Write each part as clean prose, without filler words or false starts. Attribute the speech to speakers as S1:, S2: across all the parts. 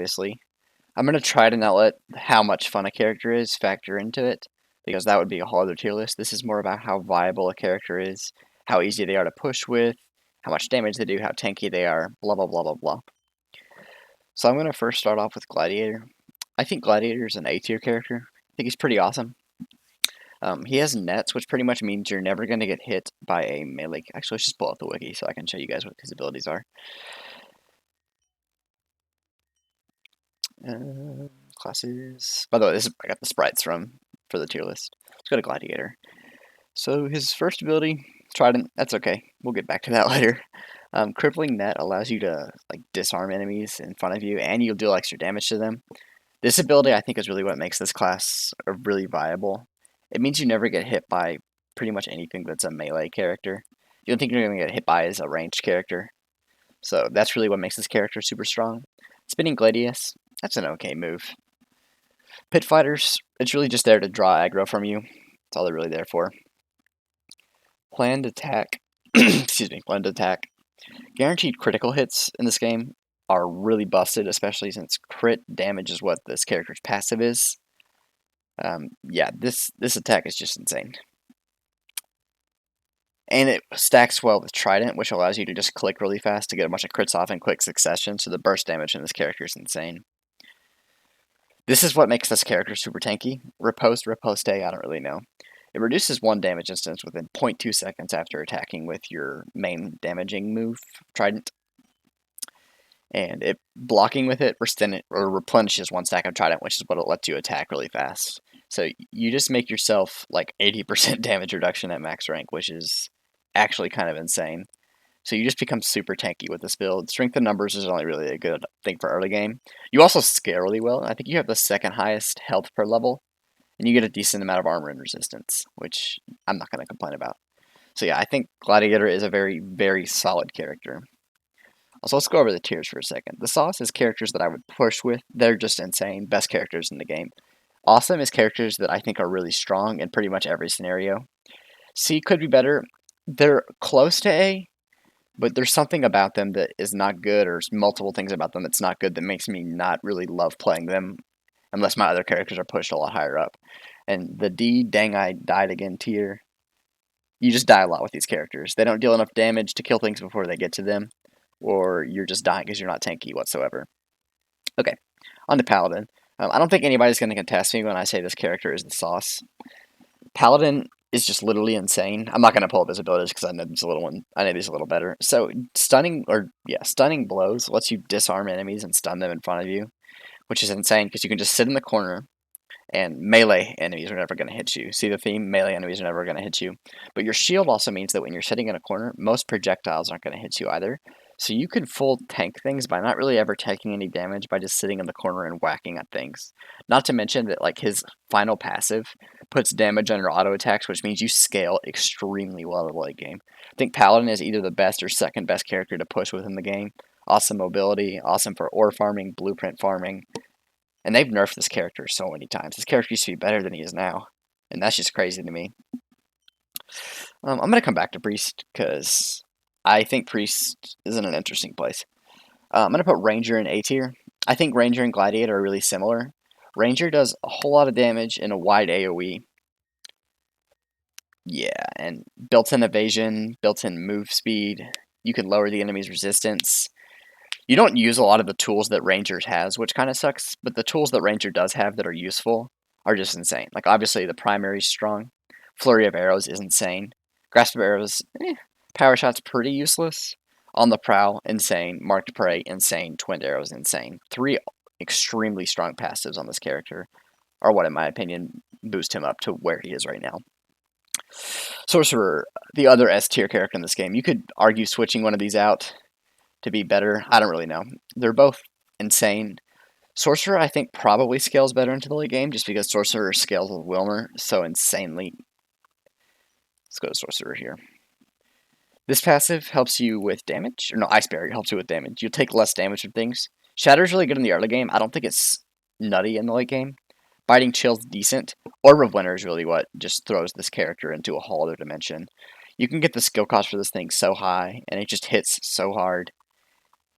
S1: obviously. I'm going to try to not let how much fun a character is factor into it, because that would be a whole other tier list. This is more about how viable a character is, how easy they are to push with, how much damage they do, how tanky they are, blah blah blah blah blah. So I'm going to first start off with Gladiator. I think Gladiator is an A tier character. I think he's pretty awesome. He has nets, which pretty much means you're never going to get hit by a melee. Actually, let's just pull out the wiki so I can show you guys what his abilities are. Classes. By the way, I got the sprites for the tier list. Let's go to Gladiator. So his first ability, Trident. That's okay. We'll get back to that later. Crippling Net allows you to disarm enemies in front of you, and you'll deal extra damage to them. This ability, I think, is really what makes this class really viable. It means you never get hit by pretty much anything that's a melee character. The only thing you're going to get hit by is a ranged character. So that's really what makes this character super strong. Spinning Gladius, that's an okay move. Pit Fighters, it's really just there to draw aggro from you. That's all they're really there for. Planned Attack, excuse me, Planned Attack. Guaranteed critical hits in this game are really busted, especially since crit damage is what this character's passive is. Yeah, this attack is just insane. And it stacks well with Trident, which allows you to just click really fast to get a bunch of crits off in quick succession, so the burst damage in this character is insane. This is what makes this character super tanky. Riposte, I don't really know. It reduces 1 damage instance within 0.2 seconds after attacking with your main damaging move, Trident. And it blocking with it replenishes 1 stack of Trident, which is what it lets you attack really fast. So you just make yourself like 80% damage reduction at max rank, which is actually kind of insane. So you just become super tanky with this build. Strength in numbers is only really a good thing for early game. You also scale really well. I think you have the 2nd highest health per level, and you get a decent amount of armor and resistance, which I'm not going to complain about. So yeah, I think Gladiator is a very, very solid character. So let's go over the tiers for a second. The Sauce is characters that I would push with. They're just insane. Best characters in the game. Awesome is characters that I think are really strong in pretty much every scenario. C could be better. They're close to A, but there's something about them that is not good, or multiple things about them that's not good that makes me not really love playing them unless my other characters are pushed a lot higher up. And the D, dang I died again tier, you just die a lot with these characters. They don't deal enough damage to kill things before they get to them, or you're just dying because you're not tanky whatsoever. Okay, on to Paladin. I don't think anybody's going to contest me when I say this character is the sauce. Paladin is just literally insane. I'm not going to pull up his abilities because I know he's a little better. So stunning blows lets you disarm enemies and stun them in front of you, which is insane because you can just sit in the corner and melee enemies are never going to hit you. See the theme? Melee enemies are never going to hit you. But your shield also means that when you're sitting in a corner, most projectiles aren't going to hit you either. So you can full tank things by not really ever taking any damage by just sitting in the corner and whacking at things. Not to mention that his final passive puts damage on your auto attacks, which means you scale extremely well in the late game. I think Paladin is either the best or 2nd best character to push within the game. Awesome mobility, awesome for ore farming, blueprint farming. And they've nerfed this character so many times. This character used to be better than he is now. And that's just crazy to me. I'm going to come back to Priest because I think Priest is in an interesting place. I'm going to put Ranger in A tier. I think Ranger and Gladiator are really similar. Ranger does a whole lot of damage in a wide AoE. Yeah, and built-in evasion, built-in move speed. You can lower the enemy's resistance. You don't use a lot of the tools that Ranger has, which kind of sucks, but the tools that Ranger does have that are useful are just insane. Obviously, the primary is strong. Flurry of Arrows is insane. Grasp of Arrows, Power Shot's pretty useless. On the Prowl, insane. Marked Prey, insane. Twinned Arrows, insane. 3 extremely strong passives on this character are what, in my opinion, boost him up to where he is right now. Sorcerer, the other S-tier character in this game. You could argue switching one of these out to be better. I don't really know. They're both insane. Sorcerer, I think, probably scales better into the late game just because Sorcerer scales with Wilmer so insanely. Let's go to Sorcerer here. This passive helps you with damage. Or no, Ice Barrier helps you with damage. You'll take less damage from things. Shatter's really good in the early game. I don't think it's nutty in the late game. Biting Chill's decent. Orb of Winter is really what just throws this character into a whole other dimension. You can get the skill cost for this thing so high, and it just hits so hard.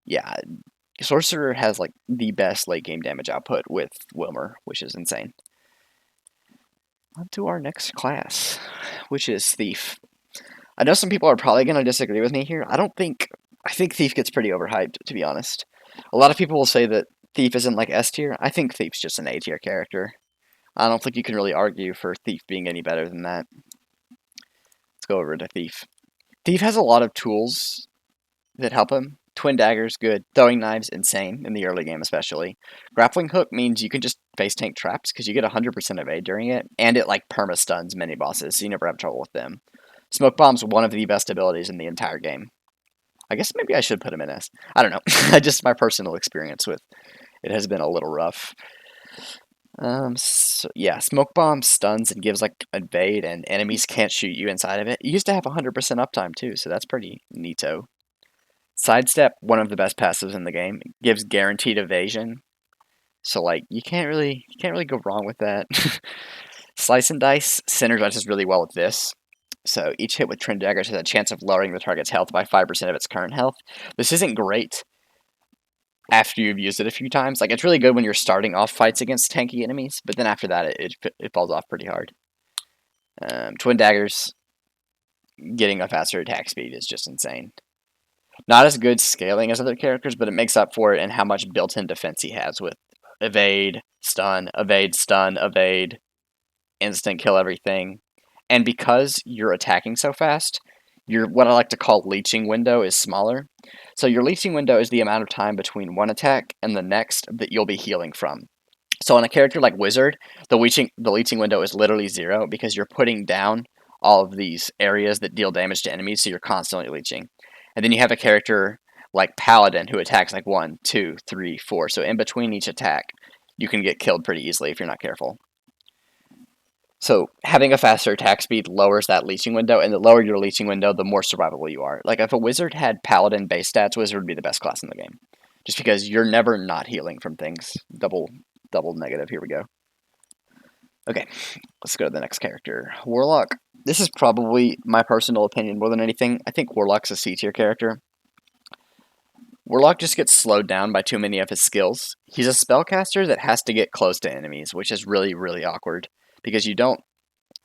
S1: Yeah, Sorcerer has like the best late game damage output with Wilmer, which is insane. On to our next class, which is Thief. I know some people are probably going to disagree with me here. I think Thief gets pretty overhyped, to be honest. A lot of people will say that Thief isn't like S tier. I think Thief's just an A tier character. I don't think you can really argue for Thief being any better than that. Let's go over to Thief. Thief has a lot of tools that help him. Twin Dagger's good. Throwing Knives, insane, in the early game especially. Grappling Hook means you can just face tank traps, because you get 100% evade during it, and it like perma-stuns many bosses, so you never have trouble with them. Smoke Bomb's one of the best abilities in the entire game. I guess maybe I should put him in S. I don't know. Just my personal experience with it has been a little rough. So yeah, Smoke Bomb stuns and gives like evade, and enemies can't shoot you inside of it. You used to have 100% uptime too, so that's pretty neato. Sidestep, one of the best passives in the game, gives guaranteed evasion. So like you can't really go wrong with that. Slice and Dice synergizes really well with this. So each hit with Twin Daggers has a chance of lowering the target's health by 5% of its current health. This isn't great after you've used it a few times. Like, it's really good when you're starting off fights against tanky enemies, but then after that, it falls off pretty hard. Twin Daggers getting a faster attack speed is just insane. Not as good scaling as other characters, but it makes up for it in how much built-in defense he has with evade, stun, evade, stun, evade, instant kill everything. And because you're attacking so fast, your what I like to call leeching window is smaller. So your leeching window is the amount of time between one attack and the next that you'll be healing from. So on a character like Wizard, the leeching window is literally 0 because you're putting down all of these areas that deal damage to enemies, so you're constantly leeching. And then you have a character like Paladin who attacks like 1, 2, 3, 4. So in between each attack, you can get killed pretty easily if you're not careful. So having a faster attack speed lowers that leeching window, and the lower your leeching window, the more survivable you are. Like if a wizard had Paladin base stats, Wizard would be the best class in the game. Just because you're never not healing from things. Double negative, here we go. Okay, let's go to the next character. Warlock. This is probably my personal opinion more than anything. I think Warlock's a C tier character. Warlock just gets slowed down by too many of his skills. He's a spellcaster that has to get close to enemies, which is really, really awkward. Because you don't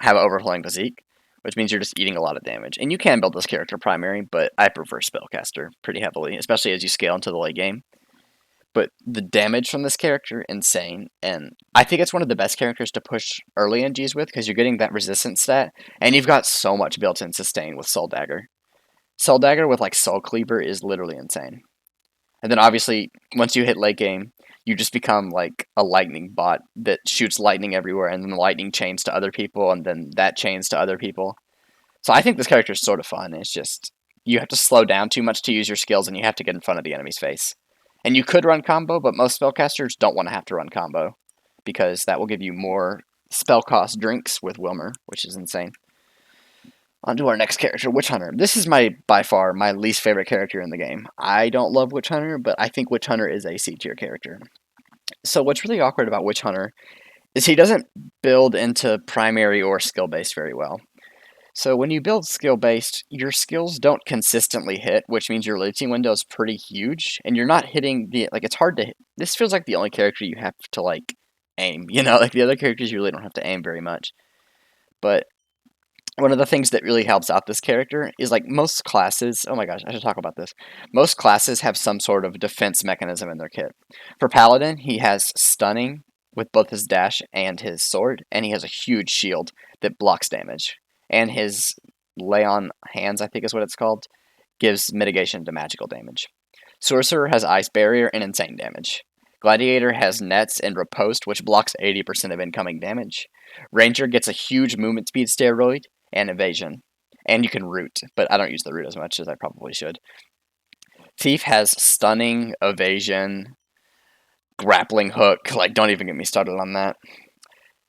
S1: have overflowing physique, which means you're just eating a lot of damage. And you can build this character primary, but I prefer spellcaster pretty heavily, especially as you scale into the late game. But the damage from this character, insane. And I think it's one of the best characters to push early NGs with, because you're getting that resistance stat, and you've got so much built-in sustain with Soul Dagger. Soul Dagger with like Soul Cleaver is literally insane. And then obviously, once you hit late game, you just become like a lightning bot that shoots lightning everywhere, and then the lightning chains to other people, and then that chains to other people. So I think this character is sort of fun. It's just, you have to slow down too much to use your skills, and you have to get in front of the enemy's face. And you could run combo, but most spellcasters don't want to have to run combo, because that will give you more spell cost drinks with Wilmer, which is insane. On to our next character, Witch Hunter. This is by far my least favorite character in the game. I don't love Witch Hunter, but I think Witch Hunter is a C tier character. So what's really awkward about Witch Hunter is he doesn't build into primary or skill-based very well. So when you build skill-based, your skills don't consistently hit, which means your leeching window is pretty huge, and you're not hitting it's hard to hit. This feels like the only character you have to, like, aim, like the other characters you really don't have to aim very much. But one of the things that really helps out this character is like most classes, oh my gosh, I should talk about this. Most classes have some sort of defense mechanism in their kit. For Paladin, he has stunning with both his dash and his sword, and he has a huge shield that blocks damage. And his lay on hands, I think is what it's called, gives mitigation to magical damage. Sorcerer has ice barrier and insane damage. Gladiator has nets and riposte, which blocks 80% of incoming damage. Ranger gets a huge movement speed steroid and evasion. And you can root, but I don't use the root as much as I probably should. Thief has stunning, evasion, grappling hook. Like, don't even get me started on that.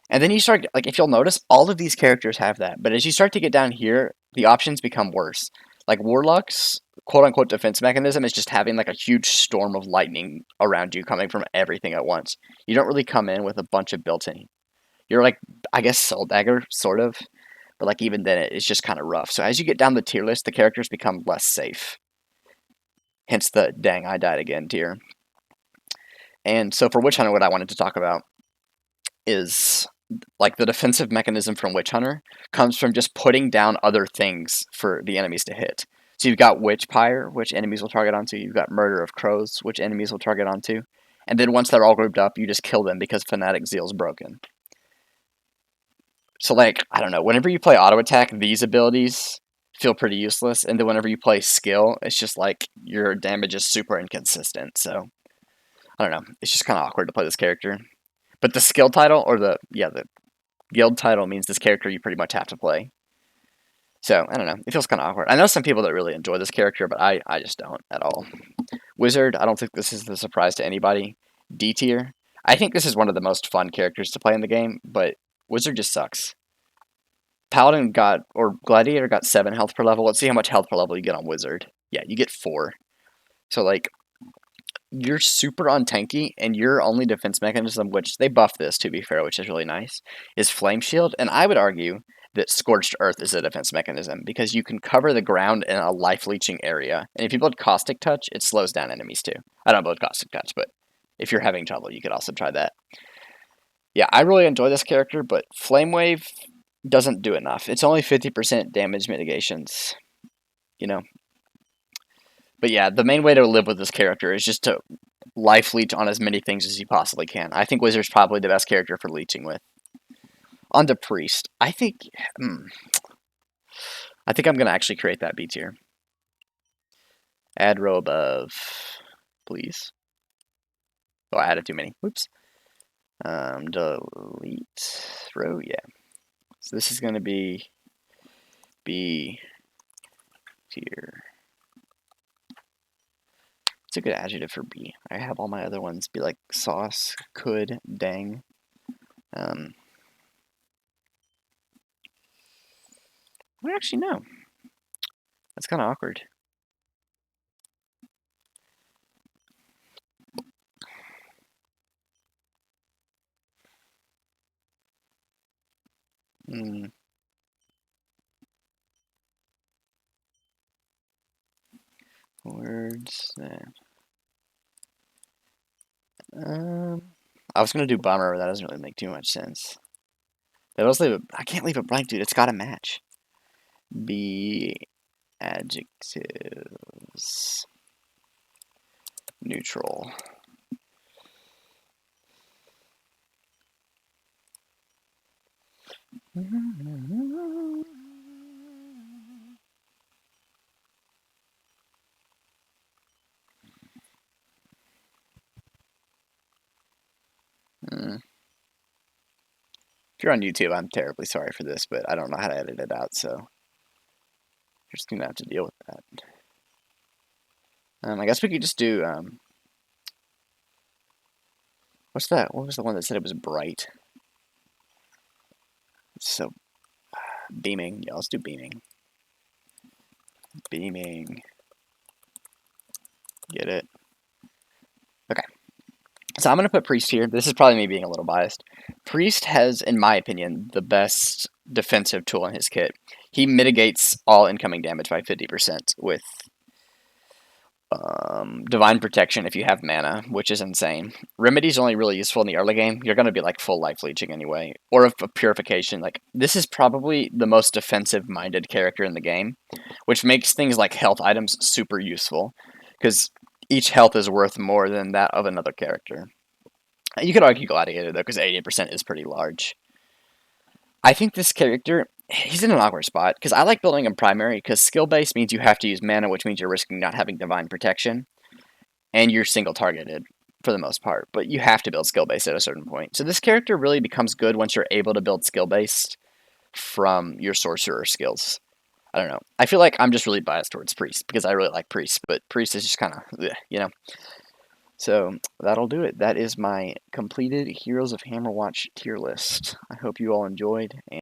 S1: And then you start, like, if you'll notice, all of these characters have that. But as you start to get down here, the options become worse. Like, Warlock's quote-unquote defense mechanism is just having, like, a huge storm of lightning around you coming from everything at once. You don't really come in with a bunch of built-in. You're, like, I guess Soul Dagger, sort of. But, like, even then, it's just kind of rough. So as you get down the tier list, the characters become less safe. Hence the dang I died again tier. And so for Witch Hunter, what I wanted to talk about is like the defensive mechanism from Witch Hunter comes from just putting down other things for the enemies to hit. So you've got Witch Pyre, which enemies will target onto. You've got Murder of Crows, which enemies will target onto. And then once they're all grouped up, you just kill them because Fanatic Zeal is broken. So like, I don't know, whenever you play auto attack, these abilities feel pretty useless. And then whenever you play skill, it's just like your damage is super inconsistent. So I don't know. It's just kind of awkward to play this character. But the skill title, or the guild title means this character you pretty much have to play. So, I don't know. It feels kind of awkward. I know some people that really enjoy this character, but I just don't at all. Wizard, I don't think this is a surprise to anybody. D tier. I think this is one of the most fun characters to play in the game, but Wizard just sucks. Paladin or Gladiator got 7 health per level. Let's see how much health per level you get on Wizard. Yeah, you get 4. So, like, you're super untanky, and your only defense mechanism, which they buffed this to be fair, which is really nice, is Flame Shield. And I would argue that Scorched Earth is a defense mechanism because you can cover the ground in a life leeching area. And if you build Caustic Touch, it slows down enemies too. I don't build Caustic Touch, but if you're having trouble, you could also try that. Yeah, I really enjoy this character, but Flame Wave doesn't do enough. It's only 50% damage mitigations, you know. But yeah, the main way to live with this character is just to life leech on as many things as you possibly can. I think Wizard's probably the best character for leeching with. On to Priest. I think I'm going to actually create that B tier. Add row above, please. Oh, I added too many. Whoops. Delete row, yeah. So this is going to be B tier. It's a good adjective for B. I have all my other ones be like sauce, could, dang. Well, actually, no. That's kind of awkward. Words. I was gonna do bummer, but that doesn't really make too much sense. I can't leave it blank, dude. It's got to match. B adjectives. Neutral. If you're on YouTube, I'm terribly sorry for this, but I don't know how to edit it out, so you're just gonna have to deal with that. I guess we could just do what's that? What was the one that said it was bright? So beaming. Yeah, let's do beaming. Beaming. Get it? Okay. So I'm going to put Priest here. This is probably me being a little biased. Priest has, in my opinion, the best defensive tool in his kit. He mitigates all incoming damage by 50% with Divine Protection if you have mana, which is insane. Remedy's only really useful in the early game. You're going to be like full life leeching anyway. Or if a Purification. Like, this is probably the most defensive-minded character in the game, which makes things like health items super useful. Because each health is worth more than that of another character. You could argue Gladiator, though, because 80% is pretty large. I think this character, he's in an awkward spot, because I like building him primary, because skill-based means you have to use mana, which means you're risking not having Divine Protection, and you're single-targeted, for the most part, but you have to build skill-based at a certain point. So this character really becomes good once you're able to build skill-based from your Sorcerer skills. I don't know. I feel like I'm just really biased towards Priest, because I really like Priest, but Priest is just kind of, you know. So that'll do it. That is my completed Heroes of Hammerwatch tier list. I hope you all enjoyed.